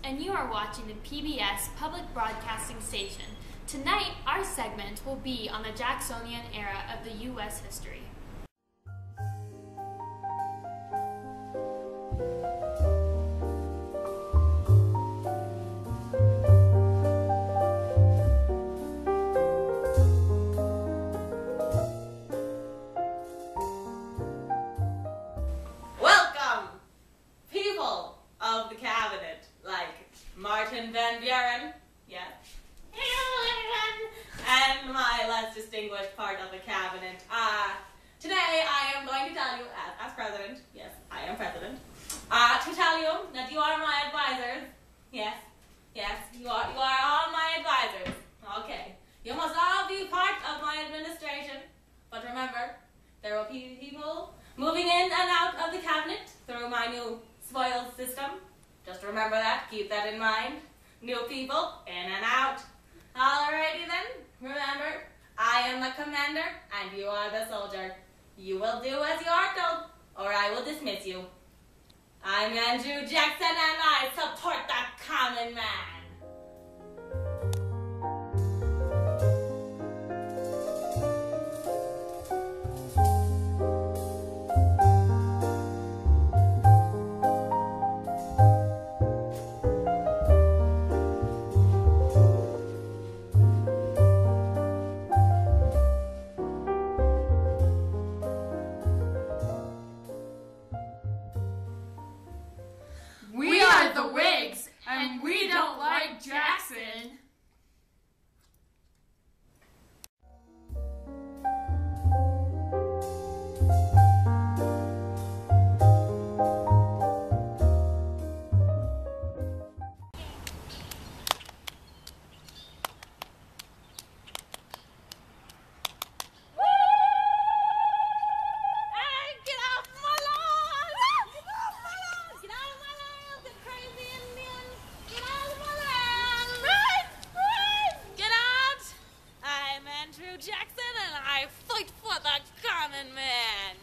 And you are watching the PBS Public Broadcasting Station. Tonight, our segment will be on the Jacksonian era of the U.S. history. Welcome, people of the cabinet. Martin Van Buren, yes, and my less distinguished part of the cabinet. Today I am going to tell you, as president, yes, I am president, to tell you that you are my advisors. Yes, you are all my advisors. Okay, you must all be part of my administration. But remember, there will be people moving in and out of the cabinet through my new spoils system. Just remember that, keep that in mind. New people, in and out. Alrighty then, remember, I am the commander and you are the soldier. You will do as you are told, or I will dismiss you. I'm Andrew Jackson and I support the common man. We are the Whigs, and we don't like Jackson. Jackson and I fight for the common man.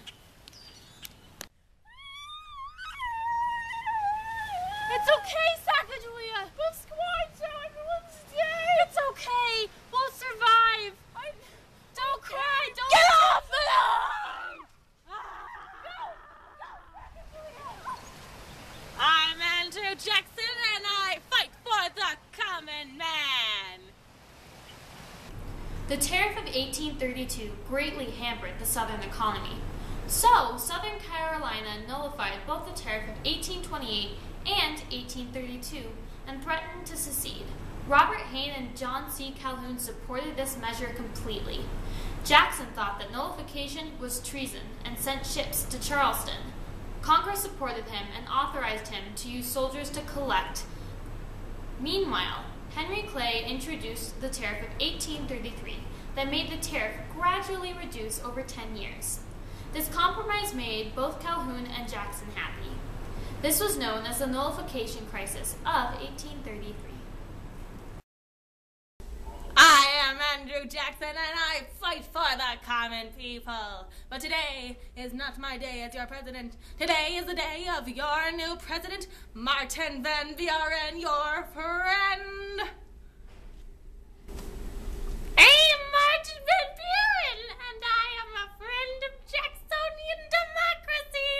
It's okay, Sacagawea. We'll squad so everyone's dead. It's okay. We'll survive. Don't cry. Don't get off the line. I'm Andrew Jackson and I fight for the common man. The Tariff of 1832 greatly hampered the Southern economy. So, Southern Carolina nullified both the Tariff of 1828 and 1832 and threatened to secede. Robert Hayne and John C. Calhoun supported this measure completely. Jackson thought that nullification was treason and sent ships to Charleston. Congress supported him and authorized him to use soldiers to collect. Meanwhile, Henry Clay introduced the Tariff of 1833 that made the tariff gradually reduce over 10 years. This compromise made both Calhoun and Jackson happy. This was known as the Nullification Crisis of 1833. I am Andrew Jackson and I fight for the common people. But today is not my day as your president. Today is the day of your new president, Martin Van Buren, your friend. I'm Martin Van Buren and I am a friend of Jacksonian democracy.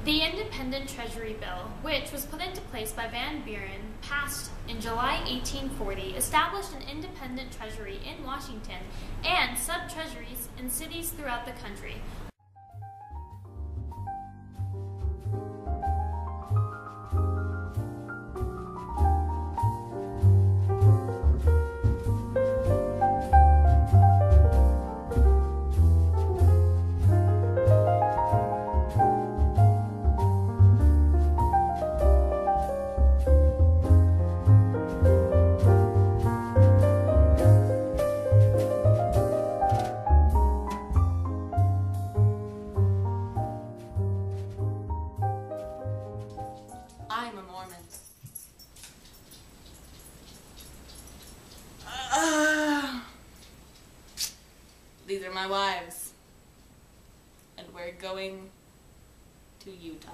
The Independent Treasury Bill, which was put into place by Van Buren, passed in July 1840, established an independent treasury in Washington and sub-treasuries in cities throughout the country. my wives. And we're going to Utah.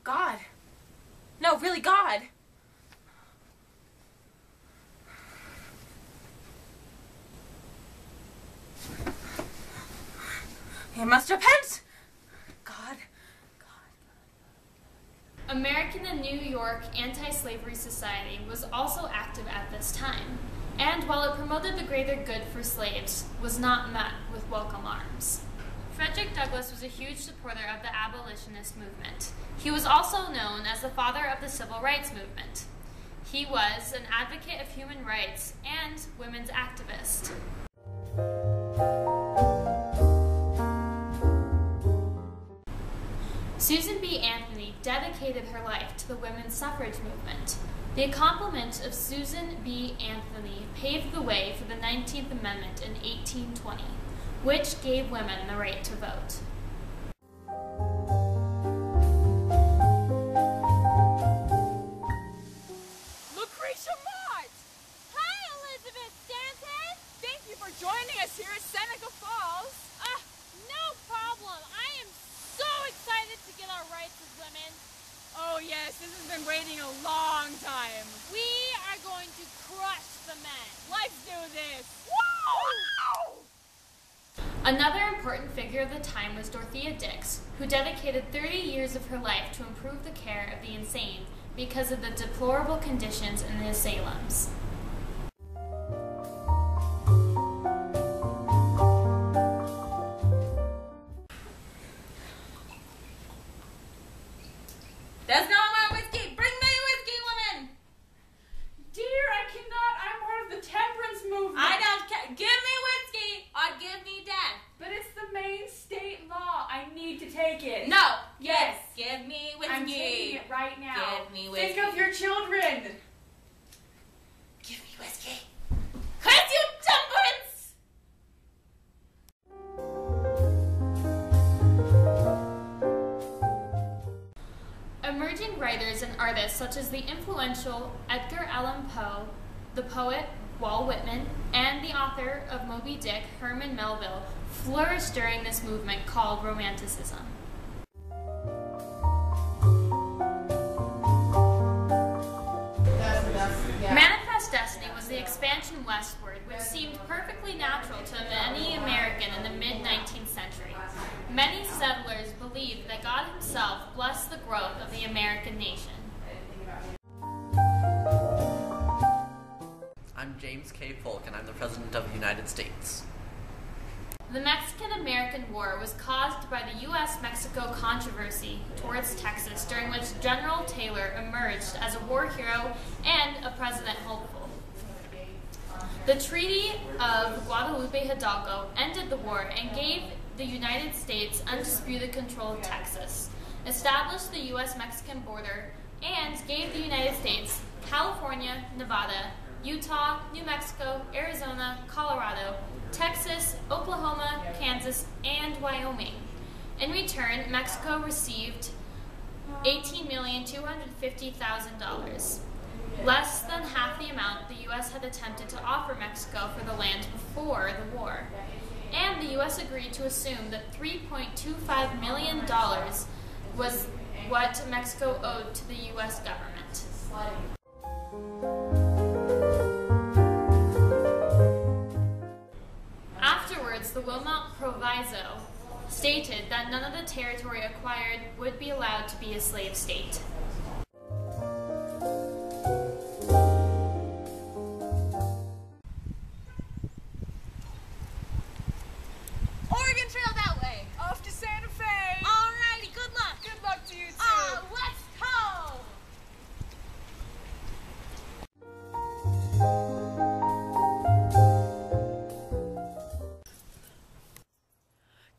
God. No, really, God. He must repent. God. American and New York Anti-Slavery Society was also active at this time, and while it promoted the greater good for slaves, was not met with welcome arms. Frederick Douglass was a huge supporter of the abolitionist movement. He was also known as the father of the civil rights movement. He was an advocate of human rights and women's activist. Susan B. Anthony dedicated her life to the women's suffrage movement. The accomplishment of Susan B. Anthony paved the way for the 19th Amendment in 1820, which gave women the right to vote. Lucretia Mott! Hi, Elizabeth Stanton! Thank you for joining us here at Seneca Falls. No problem. I am so excited to get our rights as women. Oh yes, this has been waiting a long time. We are going to crush the men. Let's do this. Woo! Another important figure of the time was Dorothea Dix, who dedicated 30 years of her life to improve the care of the insane because of the deplorable conditions in the asylums. There's no more whiskey. Bring me whiskey, woman. Dear, I cannot. I'm part of the temperance movement. I don't care. Give me whiskey or give me death. But it's the main state law. I need to take it. No. Yes. Give me whiskey. I'm taking it right now. Give me whiskey. Think of your children. Give me whiskey. Curse you, temperance! Emerging writers and artists such as the influential Edgar Allan Poe, the poet Walt Whitman, and the author of Moby Dick, Herman Melville, flourished during this movement called Romanticism. Manifest Destiny was the expansion westward, which seemed perfectly natural to any American in the mid-19th century. Many settlers believed that God himself blessed the growth of the American nation. I'm James K. Polk, and I'm the President of the United States. The Mexican-American War was caused by the U.S.-Mexico controversy towards Texas, during which General Taylor emerged as a war hero and a president hopeful. The Treaty of Guadalupe Hidalgo ended the war and gave the United States undisputed control of Texas, established the U.S.-Mexican border, and gave the United States California, Nevada, Utah, New Mexico, Arizona, Colorado, Texas, Oklahoma, Kansas, and Wyoming. In return, Mexico received $18,250,000, less than half the amount the U.S. had attempted to offer Mexico for the land before the war. And the U.S. agreed to assume that $3.25 million was what Mexico owed to the U.S. government. Afterwards, the Wilmot Proviso stated that none of the territory acquired would be allowed to be a slave state. Oregon Trail that way. Off to Santa Fe. Alrighty, good luck. Good luck to you too. Let's go.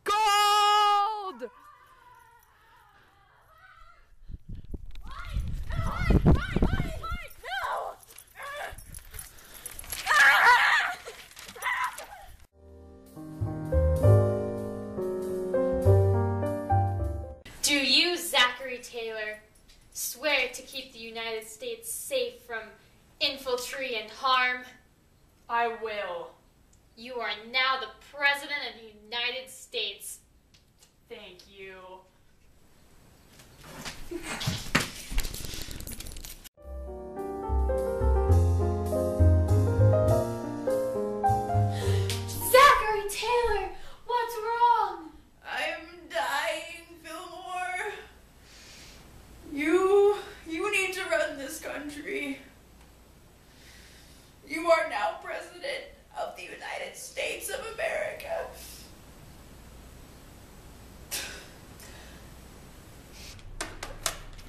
Gold! Swear to keep the United States safe from infiltrate and harm. I will. You are now the President of the United States. Thank you. Zachary Taylor, what's wrong? I'm dying, Fillmore. You need to run this country. You are now President of the United States of America.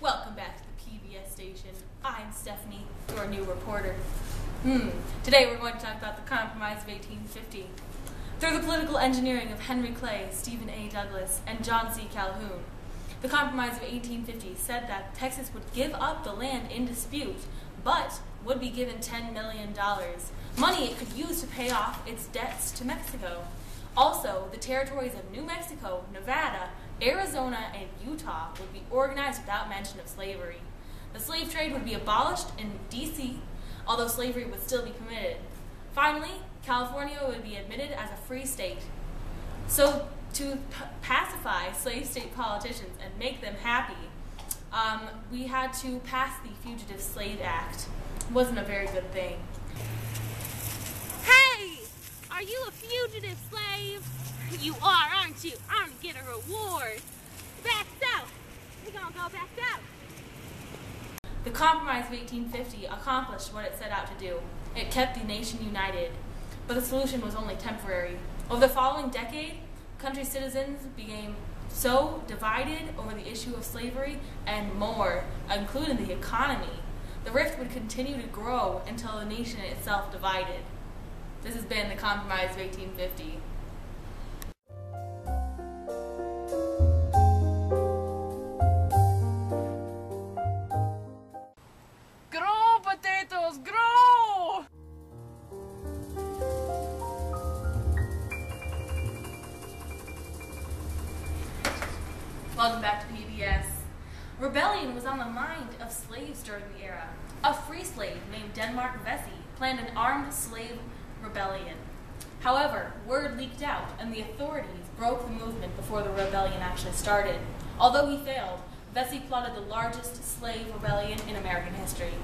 Welcome back to the PBS station. I'm Stephanie, your new reporter. Today we're going to talk about the Compromise of 1850. Through the political engineering of Henry Clay, Stephen A. Douglas, and John C. Calhoun, the Compromise of 1850 said that Texas would give up the land in dispute, but would be given $10 million, money it could use to pay off its debts to Mexico. Also, the territories of New Mexico, Nevada, Arizona, and Utah would be organized without mention of slavery. The slave trade would be abolished in D.C., although slavery would still be permitted. Finally, California would be admitted as a free state. So, to pacify slave state politicians and make them happy, we had to pass the Fugitive Slave Act. It wasn't a very good thing. Hey! Are you a fugitive slave? You are, aren't you? I'm gonna get a reward. Back south. We're gonna go back south. The Compromise of 1850 accomplished what it set out to do. It kept the nation united, but the solution was only temporary. Over the following decade, country citizens became so divided over the issue of slavery and more, including the economy. The rift would continue to grow until the nation itself divided. This has been the Compromise of 1850. Grow, potatoes, grow! Welcome back to PBS. Rebellion was on the mind of slaves during the era. A free slave named Denmark Vesey planned an armed slave rebellion. However, word leaked out and the authorities broke the movement before the rebellion actually started. Although he failed, Vesey plotted the largest slave rebellion in American history.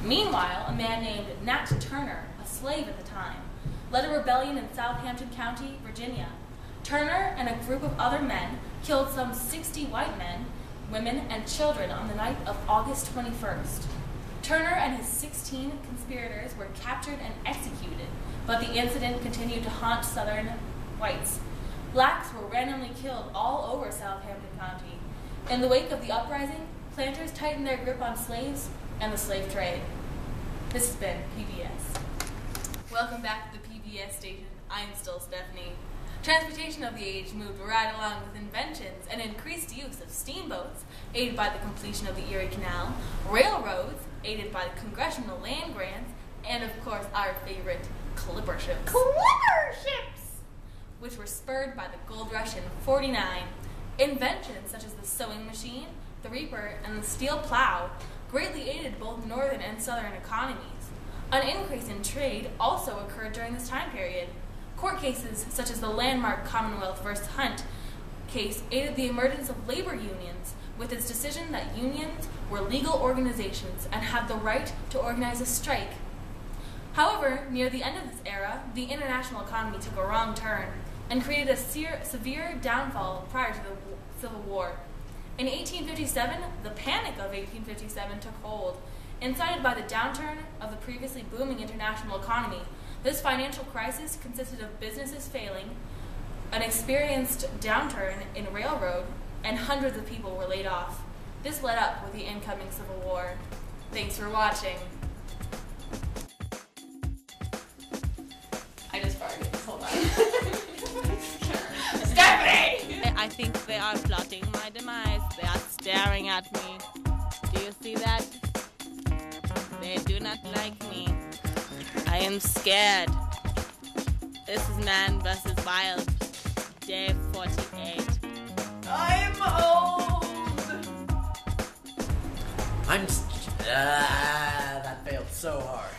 Meanwhile, a man named Nat Turner, a slave at the time, led a rebellion in Southampton County, Virginia. Turner and a group of other men killed some 60 white men, women, and children on the night of August 21st. Turner and his 16 conspirators were captured and executed, but the incident continued to haunt Southern whites. Blacks were randomly killed all over Southampton County. In the wake of the uprising, planters tightened their grip on slaves and the slave trade. This has been PBS. Welcome back to the PBS station. I'm still Stephanie. Transportation of the age moved right along with inventions and increased use of steamboats, aided by the completion of the Erie Canal, railroads, aided by the congressional land grants, and of course our favorite, clipper ships. Clipper ships! Which were spurred by the gold rush in '49. Inventions such as the sewing machine, the reaper, and the steel plow greatly aided both northern and southern economies. An increase in trade also occurred during this time period. Court cases such as the landmark Commonwealth v. Hunt case aided the emergence of labor unions with its decision that unions were legal organizations and had the right to organize a strike. However, near the end of this era, the international economy took a wrong turn and created a severe downfall prior to the Civil War. In 1857, the Panic of 1857 took hold. Incited by the downturn of the previously booming international economy, this financial crisis consisted of businesses failing, an experienced downturn in railroad, and hundreds of people were laid off. This led up with the incoming Civil War. Thanks for watching. I just farted. Hold on. Stephanie! I think they are plotting my demise. They are staring at me. Do you see that? They do not like me. I am scared. This is Man vs. Wild, day 48. I'm old. that failed so hard.